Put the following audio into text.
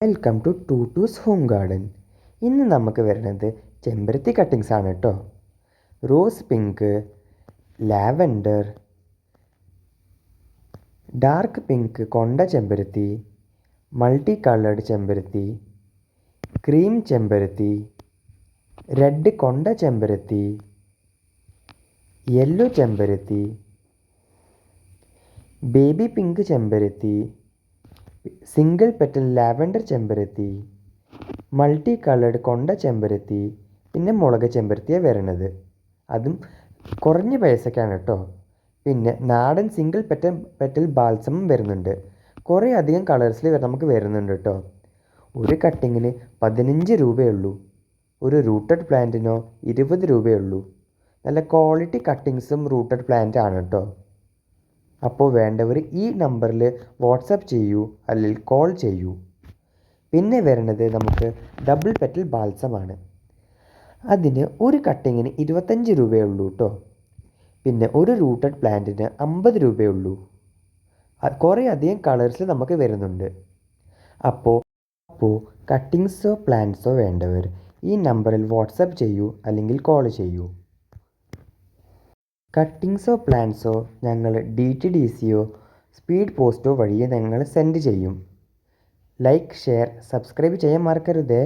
Welcome to Tu's home garden. ഇന്ന് നമുക്ക് വരുന്നത് ചെമ്പരത്തി കട്ടിങ്സ് ആണ് കേട്ടോ. Rose pink, lavender, dark pink കൊണ്ട ചെമ്പരത്തി, മൾട്ടി കളേർഡ് ചെമ്പരത്തി, ക്രീം ചെമ്പരത്തി, റെഡ് കൊണ്ട ചെമ്പരത്തി, യെല്ലോ ചെമ്പരത്തി, ബേബി പിങ്ക് ചെമ്പരത്തി, സിംഗിൾ പെറ്റൽ ലാവൻഡർ ചെമ്പരത്തി, മൾട്ടി കളേർഡ് കൊണ്ട ചെമ്പരത്തി, പിന്നെ മുളക് ചെമ്പരത്തിയാണ് വരണത്. അതും കുറഞ്ഞ പൈസക്കാണ് കേട്ടോ. പിന്നെ നാടൻ സിംഗിൾ പെറ്റൽ ബാൽസമും വരുന്നുണ്ട്. കുറേ അധികം കളേഴ്സിൽ നമുക്ക് വരുന്നുണ്ട് കേട്ടോ. ഒരു കട്ടിങ്ങിന് 15 രൂപയുള്ളൂ. ഒരു റൂട്ടഡ് പ്ലാന്റിനോ 20 രൂപയുള്ളൂ. നല്ല ക്വാളിറ്റി കട്ടിങ്സും റൂട്ടഡ് പ്ലാന്റ് ആണ് കേട്ടോ. അപ്പോൾ വേണ്ടവർ ഈ നമ്പറിൽ വാട്സപ്പ് ചെയ്യൂ, അല്ലെങ്കിൽ കോൾ ചെയ്യൂ. പിന്നെ വരുന്നത് നമുക്ക് ഡബിൾ പെറ്റൽ ബാൽസമാണ്. അതിന് ഒരു കട്ടിങ്ങിന് 25 രൂപയുള്ളൂ കേട്ടോ. പിന്നെ ഒരു റൂട്ടഡ് പ്ലാന്റിന് 50 രൂപയുള്ളൂ. കുറേ അധികം കളേഴ്സിൽ നമുക്ക് വരുന്നുണ്ട്. അപ്പോൾ കട്ടിങ്സോ പ്ലാന്റ്സോ വേണ്ടവർ ഈ നമ്പറിൽ വാട്സപ്പ് ചെയ്യൂ, അല്ലെങ്കിൽ കോൾ ചെയ്യൂ. കട്ടിങ്സോ പ്ലാന്റ്സോ ഞങ്ങൾ DTDCയോ സ്പീഡ് പോസ്റ്റോ വഴി ഞങ്ങൾ സെൻഡ് ചെയ്യും. ലൈക്ക്, ഷെയർ, സബ്സ്ക്രൈബ് ചെയ്യാൻ മറക്കരുതേ.